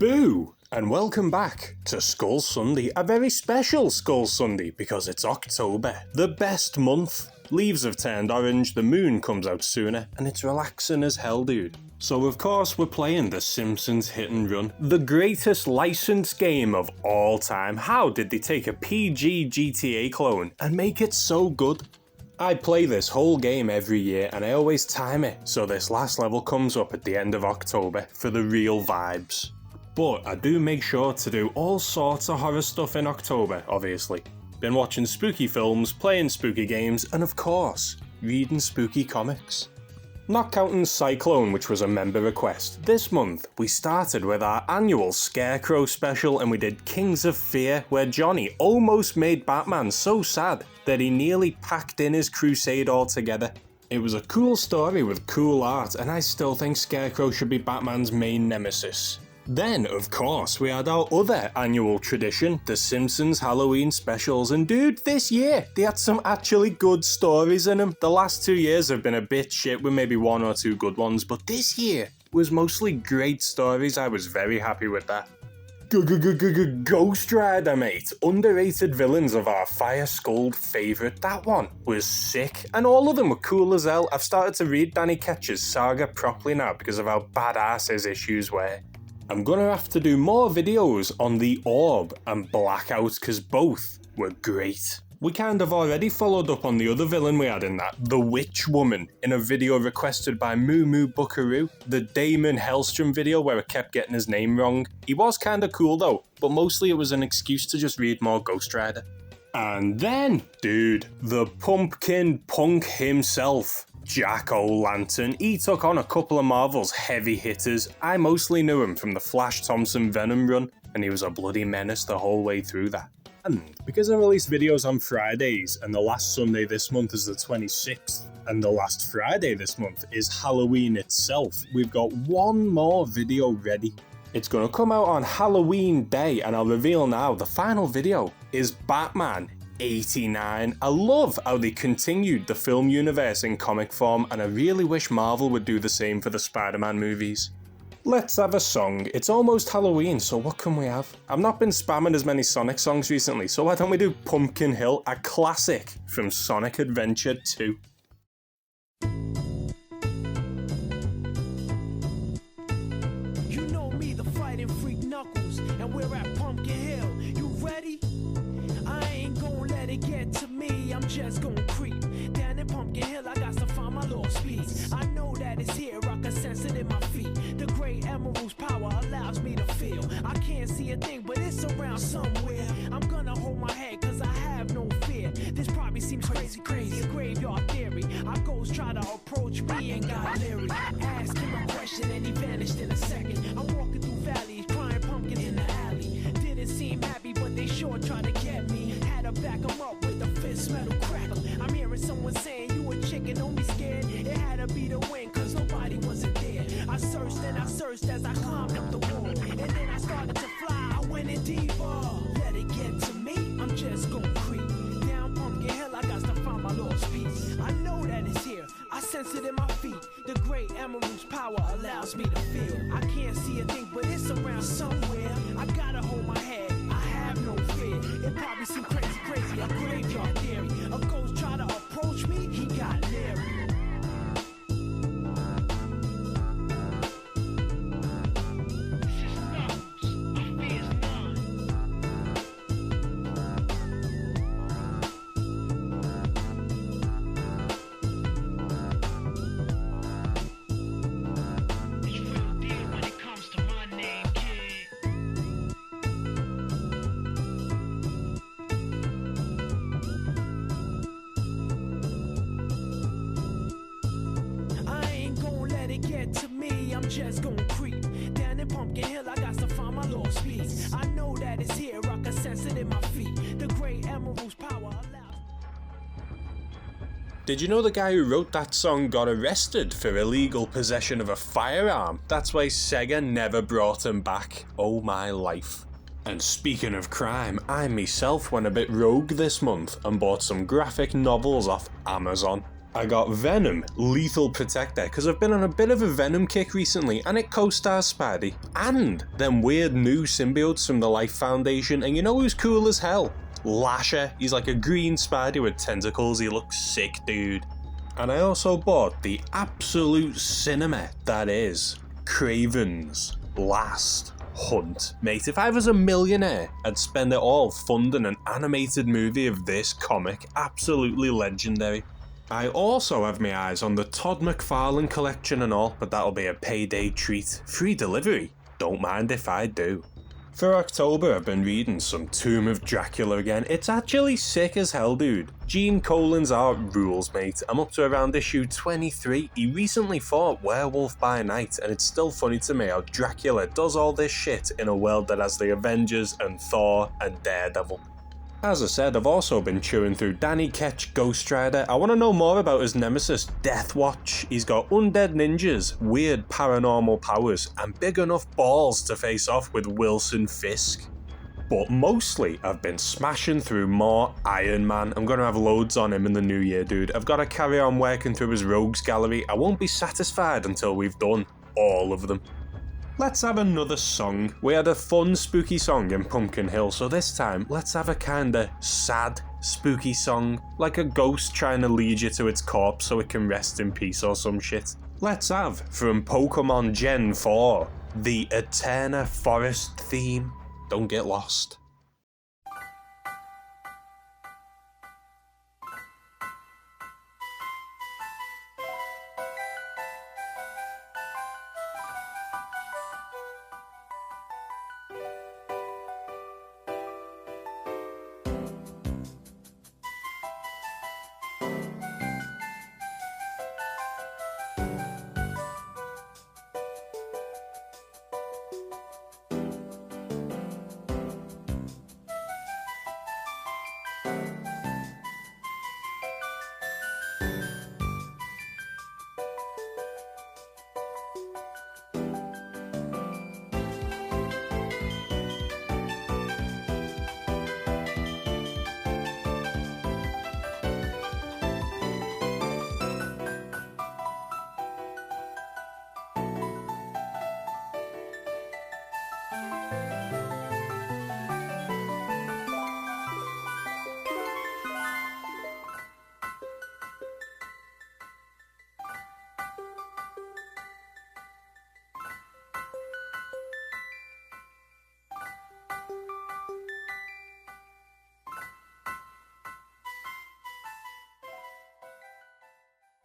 Boo! And welcome back to Skull Sunday, a very special Skull Sunday because it's October, the best month. Leaves have turned orange, the moon comes out sooner, and it's relaxing as hell, dude. So of course we're playing the Simpsons Hit and Run, the greatest licensed game of all time. How did they take a PG GTA clone and make it so good? I play this whole game every year and I always time it, so this last level comes up at the end of October for the real vibes. But I do make sure to do all sorts of horror stuff in October, obviously. Been watching spooky films, playing spooky games, and of course, reading spooky comics. Not counting Cyclone, which was a member request, this month we started with our annual Scarecrow special and we did Kings of Fear, where Johnny almost made Batman so sad that he nearly packed in his crusade altogether. It was a cool story with cool art, and I still think Scarecrow should be Batman's main nemesis. Then, of course, we had our other annual tradition, the Simpsons Halloween specials, and dude, this year, they had some actually good stories in them. The last 2 years have been a bit shit with maybe 1 or 2 good ones, but this year was mostly great stories. I was very happy with that. Ghost Rider, mate. Underrated villains of our Fire Skull favourite. That one was sick, and all of them were cool as hell. I've started to read Danny Ketch's saga properly now because of how badass his issues were. I'm gonna have to do more videos on the Orb and Blackout because both were great. We kind of already followed up on the other villain we had in that, the Witch Woman, in a video requested by Moo Moo Buckaroo, the Damon Hellstrom video where I kept getting his name wrong. He was kinda cool though, but mostly it was an excuse to just read more Ghost Rider. And then, dude, the Pumpkin Punk himself, Jack-O-Lantern. He took on a couple of Marvel's heavy hitters. I mostly knew him from the Flash Thompson Venom run, and he was a bloody menace the whole way through that. And because I release videos on Fridays, and the last Sunday this month is the 26th, and the last Friday this month is Halloween itself, we've got one more video ready. It's gonna come out on Halloween Day, and I'll reveal now, the final video is Batman 89. I love how they continued the film universe in comic form, and I really wish Marvel would do the same for the Spider-Man movies. Let's have a song. It's almost Halloween, so what can we have? I've not been spamming as many Sonic songs recently, so why don't we do Pumpkin Hill, a classic from Sonic Adventure 2. You know me, the fighting freak Knuckles, and we're at Pumpkin Hill. You ready? I ain't gon' let it get to me, I'm just gon' creep. Down in Pumpkin Hill, I got to find my lost piece. I know that it's here, I can sense it in my feet. The great emerald's power allows me to feel. I can't see a thing, but it's around somewhere. I'm gonna hold my head, cause I have no fear. This probably seems crazy, a graveyard theory. Our ghosts try to approach me and got leery. Ask him a question and he vanished in a second. I'm walking through valleys, crying pumpkins in the alley. Didn't seem happy, but they sure tried to get me. Had to back them up with a fist metal crackle. I'm hearing someone saying, you a chicken, don't be scared. It had to be the wind, cause nobody wasn't there. I searched and I searched as I climbed up the wall. And then I started to fly, I went in deeper. Let it get to me, I'm just gon' creep. Down Pumpkin Hill, I got to find my lost piece. I know that it's here, I sense it in my feet. The great emerald's power allows me to feel. I can't see a thing, but it's around somewhere. I gotta hold my head, I have no fear. It probably seems crazy, a graveyard theory. A ghost try to approach me, he got leery. To me, I'm just gon' creep. Down in Pumpkin Hill, I got to find my lost piece. I know that it's here, I can sense it in my feet. The great emerald's power allows. Did you know the guy who wrote that song got arrested for illegal possession of a firearm? That's why Sega never brought him back. Oh my life. And speaking of crime, I myself went a bit rogue this month and bought some graphic novels off Amazon. I got Venom, Lethal Protector, because I've been on a bit of a Venom kick recently, and it co-stars Spidey, and them weird new symbiotes from the Life Foundation, and you know who's cool as hell? Lasher. He's like a green Spidey with tentacles, he looks sick, dude. And I also bought the absolute cinema that is Craven's Last Hunt. Mate, if I was a millionaire, I'd spend it all funding an animated movie of this comic. Absolutely legendary. I also have my eyes on the Todd McFarlane collection and all, but that'll be a payday treat. Free delivery? Don't mind if I do. For October, I've been reading some Tomb of Dracula again. It's actually sick as hell, dude. Gene Colan's art rules, mate. I'm up to around issue 23. He recently fought Werewolf by Night, and it's still funny to me how Dracula does all this shit in a world that has the Avengers and Thor and Daredevil. As I said, I've also been chewing through Danny Ketch Ghost Rider. I want to know more about his nemesis, Deathwatch. He's got undead ninjas, weird paranormal powers, and big enough balls to face off with Wilson Fisk. But mostly, I've been smashing through more Iron Man. I'm going to have loads on him in the new year, dude. I've got to carry on working through his rogues gallery. I won't be satisfied until we've done all of them. Let's have another song. We had a fun spooky song in Pumpkin Hill, so this time let's have a kinda sad spooky song, like a ghost trying to lead you to its corpse so it can rest in peace or some shit. Let's have, from Pokemon Gen 4, the Eterna Forest theme. Don't get lost.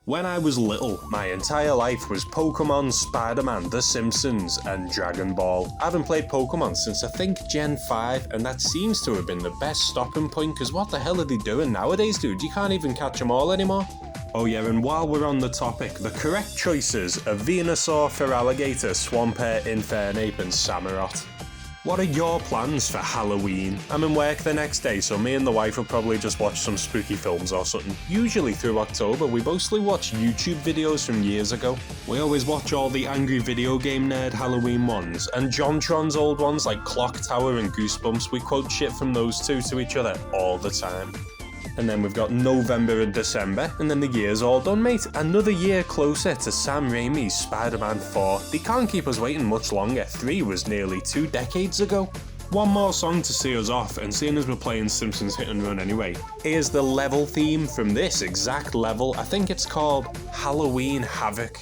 When I was little, my entire life was Pokemon, Spider-Man, The Simpsons, and Dragon Ball. I haven't played Pokemon since I think Gen 5, and that seems to have been the best stopping point, because what the hell are they doing nowadays, dude? You can't even catch them all anymore. Oh yeah, and while we're on the topic, the correct choices are Venusaur, Feraligatr, Swampert, Infernape, and Samurott. What are your plans for Halloween? I'm in work the next day, so me and the wife will probably just watch some spooky films or something. Usually through October, we mostly watch YouTube videos from years ago. We always watch all the Angry Video Game Nerd Halloween ones, and JonTron's old ones like Clock Tower and Goosebumps. We quote shit from those two to each other all the time. And then we've got November and December, and then the year's all done, mate. Another year closer to Sam Raimi's Spider-Man 4. They can't keep us waiting much longer. 3 was nearly 2 decades ago. One more song to see us off, and seeing as we're playing Simpsons Hit and Run anyway, here's the level theme from this exact level. I think it's called Halloween Havoc.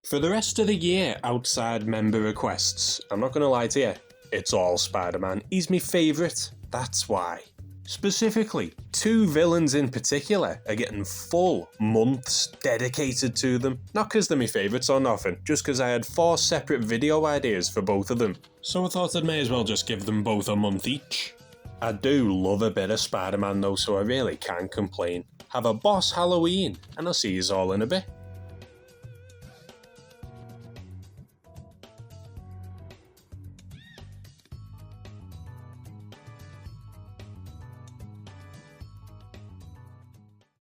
For the rest of the year, outside member requests, I'm not gonna lie to you, it's all Spider-Man. He's my favourite, that's why. Specifically, 2 villains in particular are getting full months dedicated to them. Not because they're my favourites or nothing, just because I had 4 separate video ideas for both of them. So I thought I may as well just give them both a month each. I do love a bit of Spider-Man though, so I really can't complain. Have a boss Halloween, and I'll see yous all in a bit.